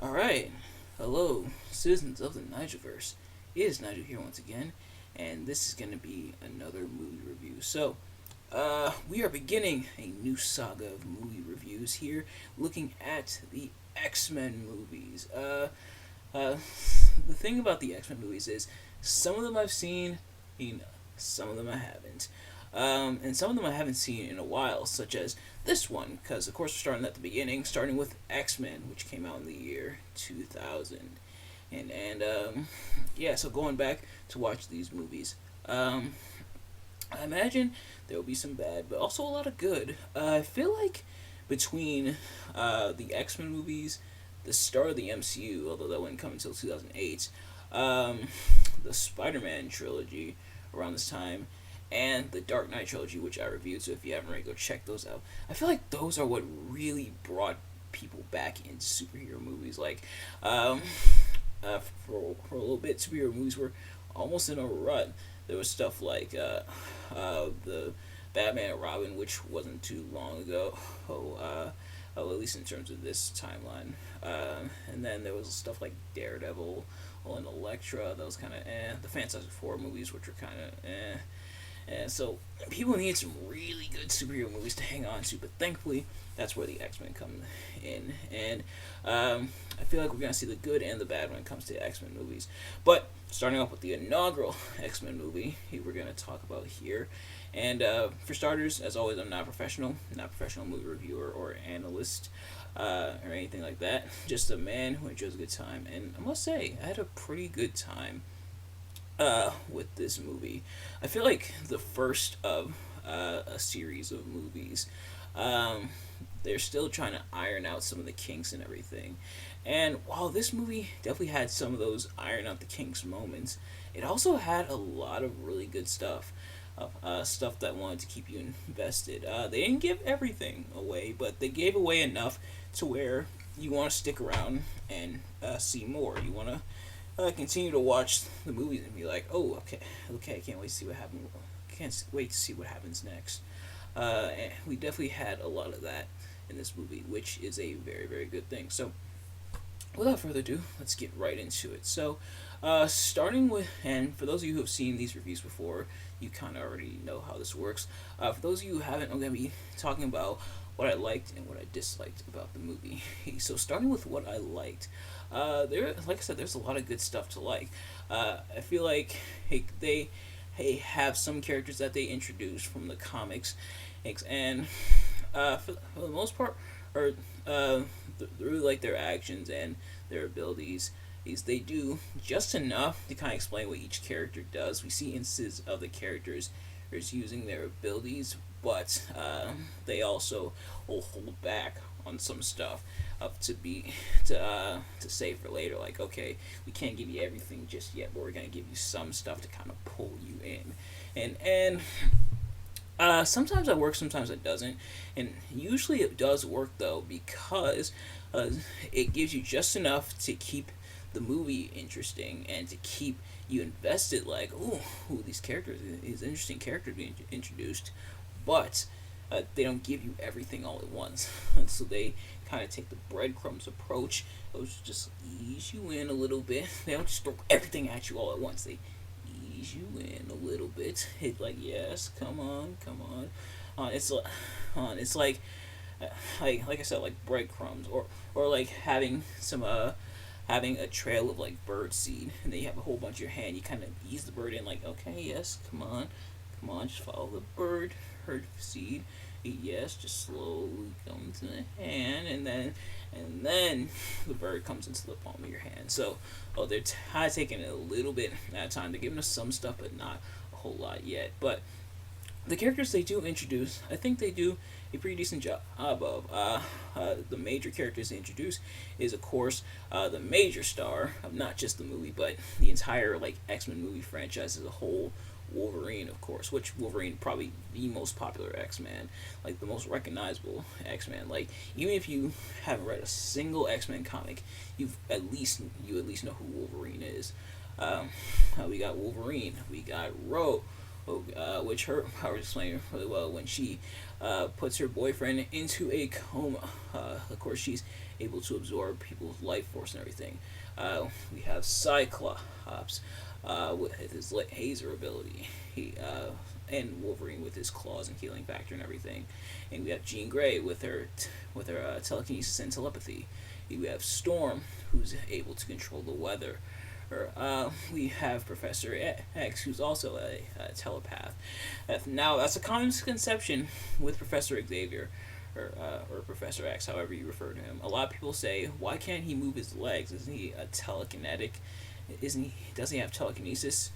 Alright, hello, citizens of the Nigelverse. It is Nigel here once again, and this is going to be another movie review. We are beginning a new saga of movie reviews here, looking at the X-Men movies. The thing about the X-Men movies is some of them I've seen, some of them I haven't. And some of them I haven't seen in a while, such as this one, because of course we're starting at the beginning, starting with X-Men, which came out in the year 2000. Yeah, so going back to watch these movies. I imagine there will be some bad, but also a lot of good. I feel like between the X Men movies, the start of the MCU, although that wouldn't come until 2008, the Spider Man trilogy around this time, and the Dark Knight trilogy, which I reviewed, so if you haven't already, go check those out. I feel like those are what really brought people back into superhero movies. For a little bit, superhero movies were almost in a rut. There was stuff like the Batman and Robin, which wasn't too long ago. At least in terms of this timeline. And then there was stuff like Daredevil and Elektra. That was kind of The Fantastic Four movies, which were kind of And so people need some really good superhero movies to hang on to, but thankfully that's where the X-Men come in. And I feel like we're gonna see the good and the bad when it comes to X-Men movies. But starting off with the inaugural X-Men movie, we're gonna talk about here. And for starters, as always, I'm not a professional movie reviewer or analyst or anything like that. Just a man who enjoys a good time, and I must say, I had a pretty good time with this movie. I feel like the first of a series of movies. They're still trying to iron out some of the kinks and everything. And while this movie definitely had some of those iron out the kinks moments, it also had a lot of really good stuff. Stuff that wanted to keep you invested. They didn't give everything away, but they gave away enough to where you want to stick around and see more. You want to continue to watch the movies and be like, oh, okay, I can't wait to see what happens. Can't wait to see what happens next. And we definitely had a lot of that in this movie, which is a very, very good thing. So, without further ado, let's get right into it. So, starting with, and for those of you who have seen these reviews before, you kind of already know how this works. For those of you who haven't, I'm going to be talking about what I liked and what I disliked about the movie. So, starting with what I liked, like I said, there's a lot of good stuff to like. I feel like they have some characters that they introduced from the comics, and for the most part, or really like their actions and their abilities. They do just enough to kind of explain what each character does. We see instances of the characters using their abilities, but they also will hold back on some stuff to save for later. Like, okay, we can't give you everything just yet, but we're gonna give you some stuff to kind of pull you in, and sometimes that works, sometimes it doesn't, and usually it does work though, because it gives you just enough to keep the movie interesting and to keep you invested. Like, these characters, these interesting characters being introduced, but they don't give you everything all at once. And so they kind of take the breadcrumbs approach. They'll just ease you in a little bit. They don't just throw everything at you all at once. They ease you in a little bit. It's like, yes, come on. It's like I said, like breadcrumbs, or like having having a trail of like bird seed, and then you have a whole bunch in your hand. You kind of ease the bird in, like, okay, yes, come on, just follow the bird herd seed. Yes, just slowly come to the hand, and then the bird comes into the palm of your hand. So, they're taking it a little bit at a time. They're giving us some stuff, but not a whole lot yet. But the characters they do introduce, I think they do a pretty decent job of. The major characters they introduce is, of course, the major star of not just the movie, but the entire like X-Men movie franchise as a whole. Wolverine, of course, which Wolverine probably the most popular X-Man, like the most recognizable X-Man. Like, even if you haven't read a single X-Men comic, you at least know who Wolverine is. We got Wolverine, we got Ro, which I was explaining really well when she puts her boyfriend into a coma. Of course, she's able to absorb people's life force and everything. We have Cyclops with his Hazer ability. And Wolverine with his claws and healing factor and everything. And we have Jean Grey with her telekinesis and telepathy. We have Storm, who's able to control the weather. We have Professor X, who's also a telepath. Now, that's a common misconception with Professor Xavier, or Professor X, however you refer to him. A lot of people say, why can't he move his legs? Isn't he a telekinetic? Doesn't he have telekinesis?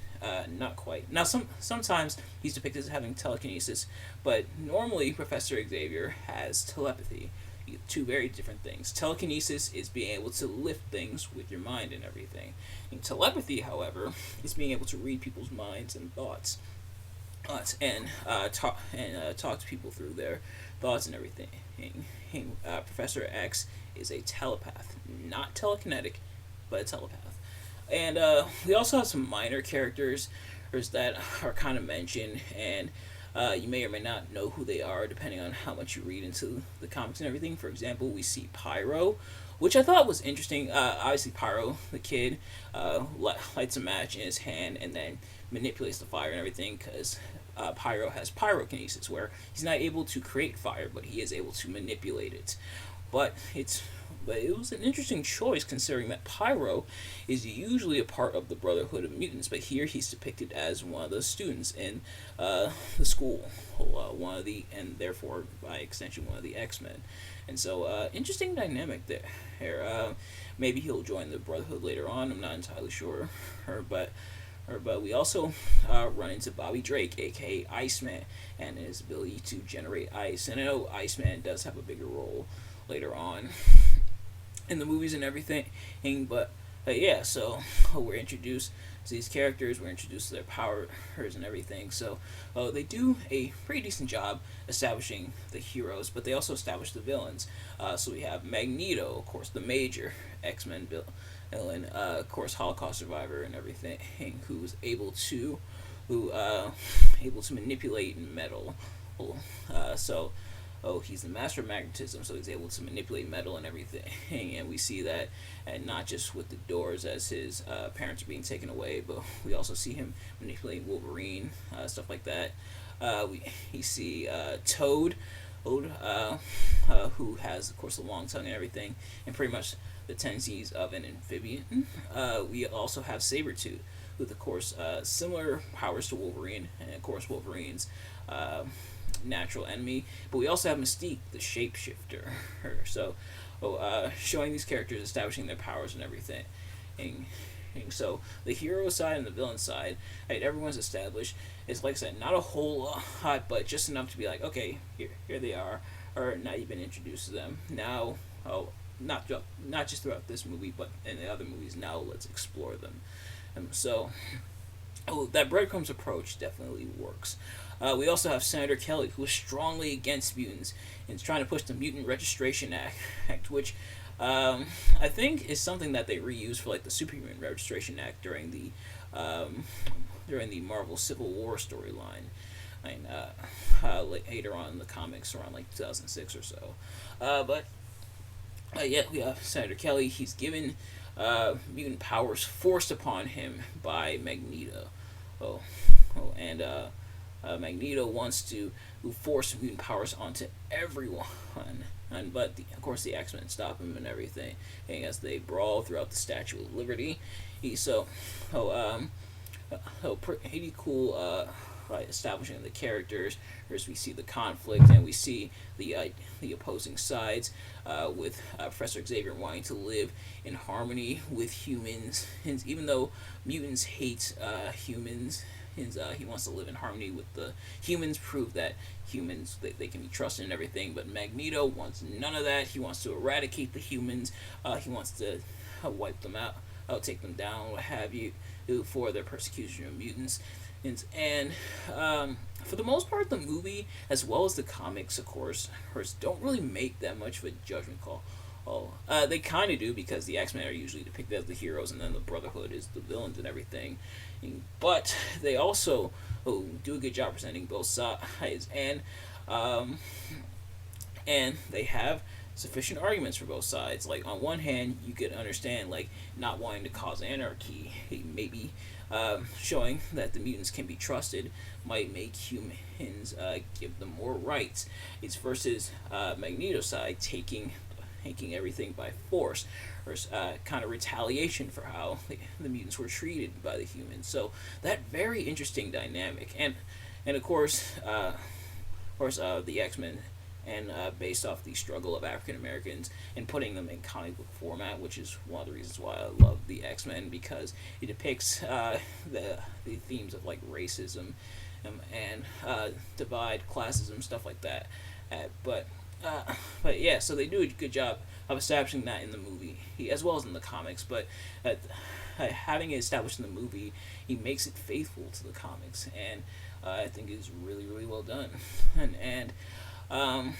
Not quite. Now, sometimes he's depicted as having telekinesis, but normally Professor Xavier has telepathy. Two very different things. Telekinesis is being able to lift things with your mind and everything. And telepathy, however, is being able to read people's minds and thoughts, and talk to people through their thoughts and everything. Professor X is a telepath, not telekinetic, but a telepath. And we also have some minor characters that are kind of mentioned, and you may or may not know who they are depending on how much you read into the comics and everything. For example, we see Pyro, which I thought was interesting. Obviously, Pyro, the kid, lights a match in his hand and then manipulates the fire and everything, because Pyro has pyrokinesis, where he's not able to create fire, but he is able to manipulate it. But it was an interesting choice, considering that Pyro is usually a part of the Brotherhood of Mutants, but here he's depicted as one of the students in the school, and therefore by extension one of the X-Men. And so, interesting dynamic there. Maybe he'll join the Brotherhood later on. I'm not entirely sure, but we also run into Bobby Drake, aka Iceman, and his ability to generate ice. And I know Iceman does have a bigger role later on in the movies and everything, but yeah, so we're introduced to these characters, we're introduced to their powers and everything, so they do a pretty decent job establishing the heroes, but they also establish the villains. So we have Magneto, of course, the major X-Men villain, of course, Holocaust survivor and everything, who's able to manipulate metal. He's the master of magnetism, so he's able to manipulate metal and everything. And we see that, and not just with the doors as his parents are being taken away, but we also see him manipulating Wolverine, stuff like that. We see Toad, who has, of course, a long tongue and everything, and pretty much the tendencies of an amphibian. We also have Sabretooth, with, of course, similar powers to Wolverine, and, of course, Wolverine's natural enemy. But we also have Mystique, the shapeshifter. So, showing these characters, establishing their powers and everything. So the hero side and the villain side, everyone's established. It's, like I said, not a whole lot, but just enough to be like, okay, here they are, or now you've been introduced to them. Now, not just throughout this movie, but in the other movies. Now let's explore them. That breadcrumbs approach definitely works. We also have Senator Kelly, who is strongly against mutants and is trying to push the Mutant Registration Act, which I think is something that they reused for, like, the Superhuman Registration Act during the Marvel Civil War storyline. Later on in the comics, around like 2006 or so. Yeah, we have Senator Kelly. He's given mutant powers forced upon him by Magneto. Magneto wants to force mutant powers onto everyone, but of course the X-Men stop him and everything, and as they brawl throughout the Statue of Liberty. Pretty cool. Establishing the characters, as we see the conflict and we see the opposing sides, with Professor Xavier wanting to live in harmony with humans, and even though mutants hate humans, he wants to live in harmony with the humans, prove that humans they can be trusted and everything. But Magneto wants none of that. He wants to eradicate the humans. He wants to wipe them out, take them down, what have you, for their persecution of mutants. And for the most part, the movie, as well as the comics, of course, don't really make that much of a judgment call. They kind of do, because the X-Men are usually depicted as the heroes, and then the Brotherhood is the villains and everything. But they also do a good job presenting both sides, and they have sufficient arguments for both sides. Like on one hand, you could understand like not wanting to cause anarchy, maybe showing that the mutants can be trusted might make humans give them more rights. It's versus Magneto's side taking everything by force, or kind of retaliation for how the mutants were treated by the humans. So that very interesting dynamic, and of course, the X-Men, and based off the struggle of African Americans and putting them in comic book format, which is one of the reasons why I love the X-Men, because it depicts the themes of like racism and divide, classism, stuff like that. But yeah, so they do a good job of establishing that in the movie, as well as in the comics. But having it established in the movie, he makes it faithful to the comics, and I think is really really well done. And um,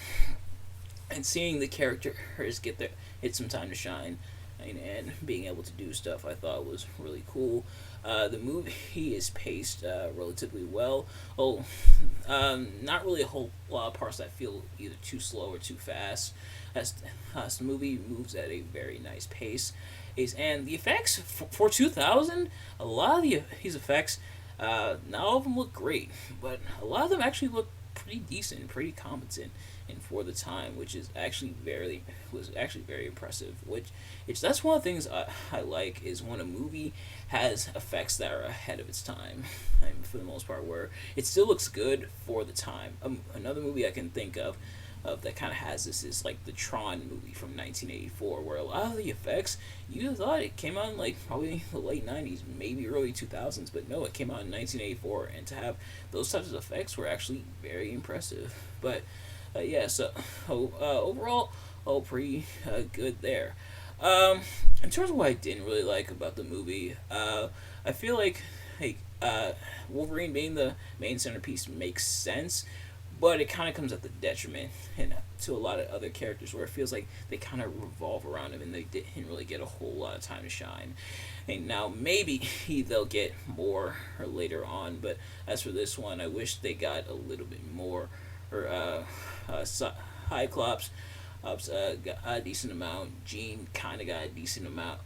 and seeing the characters get some time to shine, and being able to do stuff, I thought was really cool. The movie is paced relatively well. Not really a whole lot of parts that feel either too slow or too fast. The movie moves at a very nice pace. And the effects for 2000, a lot of these effects, not all of them look great, but a lot of them actually look pretty decent, pretty competent, and for the time, which is actually very impressive. Which that's one of the things I like, is when a movie has effects that are ahead of its time. I mean, for the most part, where it still looks good for the time. Another movie I can think of that kind of has this is like the Tron movie from 1984, where a lot of the effects, you thought it came out in like probably the late 90s, maybe early 2000s, but no, it came out in 1984, and to have those types of effects were actually very impressive. But yeah, so overall, pretty good there. In terms of what I didn't really like about the movie, I feel like Wolverine being the main centerpiece makes sense, but it kind of comes at the detriment to a lot of other characters, where it feels like they kind of revolve around him and they didn't really get a whole lot of time to shine. And now maybe they'll get more or later on, but as for this one, I wish they got a little bit more. Or Cyclops got a decent amount. Jean kind of got a decent amount.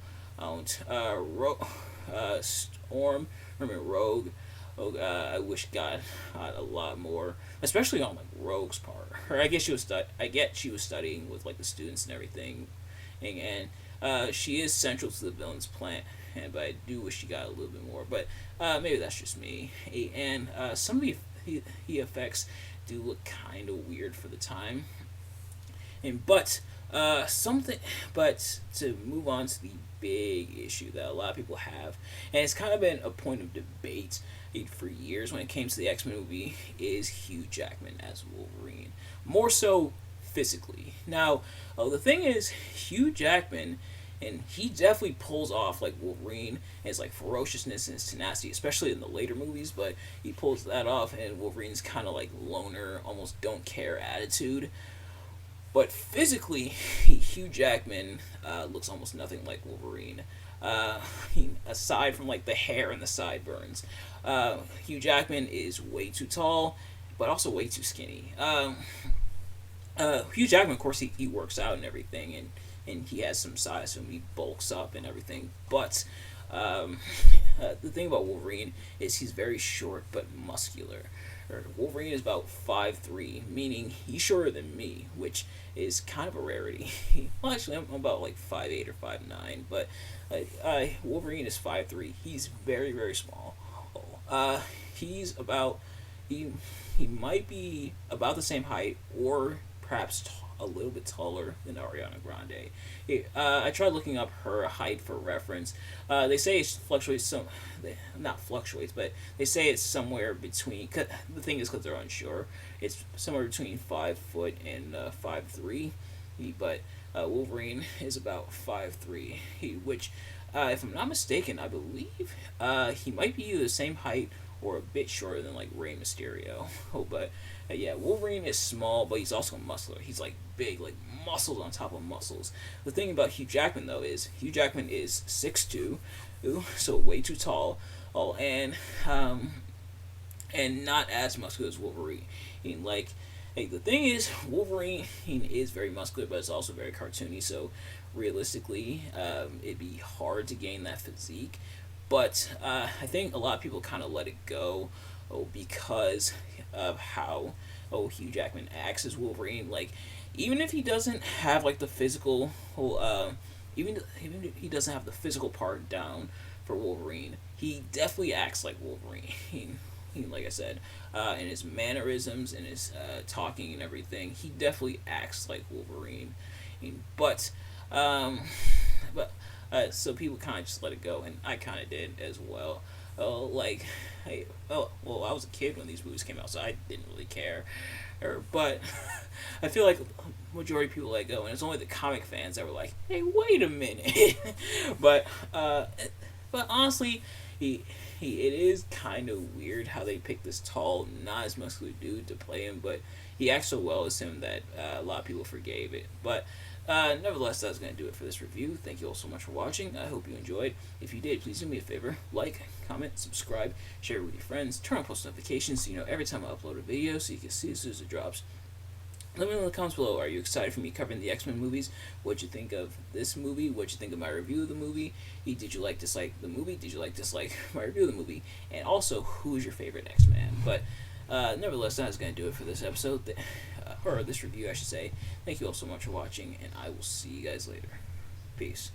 Storm, Rogue. I wish got a lot more, especially on like Rogue's part. Or I guess she was studying with like the students and everything, and she is central to the villain's plan. But I do wish she got a little bit more. But maybe that's just me. And some of the effects do look kind of weird for the time. But to move on to the big issue that a lot of people have, and it's kind of been a point of debate for years when it came to the X-Men movie, is Hugh Jackman as Wolverine. More so physically. Now, the thing is, Hugh Jackman, and he definitely pulls off like Wolverine, and his like ferociousness and his tenacity, especially in the later movies, but he pulls that off, and Wolverine's kind of like loner, almost don't care attitude. But physically, Hugh Jackman looks almost nothing like Wolverine. Aside from like the hair and the sideburns, Hugh Jackman is way too tall, but also way too skinny. Hugh Jackman, of course, he works out and everything, and he has some size, so he bulks up and everything. But the thing about Wolverine is he's very short but muscular. Wolverine is about 5'3", meaning he's shorter than me, which is kind of a rarity. Well, actually, I'm about like 5'8" or 5'9", but Wolverine is 5'3". He's very, very small. He's about he might be about the same height, or perhaps a little bit taller than Ariana Grande. I tried looking up her height for reference. They say it fluctuates not fluctuates, but they say it's somewhere between. The thing is, because they're unsure, it's somewhere between 5 foot and 5'3". But Wolverine is about 5'3", which, if I'm not mistaken, I believe he might be either the same height or a bit shorter than like Rey Mysterio. But yeah, Wolverine is small, but he's also muscular. He's like big, like muscles on top of muscles. The thing about Hugh Jackman though is Hugh Jackman is 6'2", so way too tall. And not as muscular as Wolverine. Like Hey, the thing is, Wolverine is very muscular, but it's also very cartoony. So realistically, it'd be hard to gain that physique. But I think a lot of people kind of let it go, because of how Hugh Jackman acts as Wolverine. Like, even if he doesn't have like the physical, even if he doesn't have the physical part down for Wolverine, he definitely acts like Wolverine. Like I said, in his mannerisms, in his talking and everything, he definitely acts like Wolverine. But, but so people kind of just let it go, and I kind of did as well. Like, well, I was a kid when these movies came out, so I didn't really care. But I feel like majority of people let go, and it's only the comic fans that were like, "Hey, wait a minute." but but honestly, it is kind of weird how they picked this tall, not as muscular dude to play him, but he acts so well as him that a lot of people forgave it. But nevertheless, that's going to do it for this review. Thank you all so much for watching. I hope you enjoyed. If you did, please do me a favor. Like, comment, subscribe, share it with your friends, turn on post notifications so you know every time I upload a video so you can see as soon as it drops. Let me know in the comments below. Are you excited for me covering the X-Men movies? What'd you think of this movie? What'd you think of my review of the movie? Did you dislike the movie? Did you dislike my review of the movie? And also, who is your favorite X-Man? But nevertheless, that's going to do it for this episode, or this review, I should say. Thank you all so much for watching, and I will see you guys later. Peace.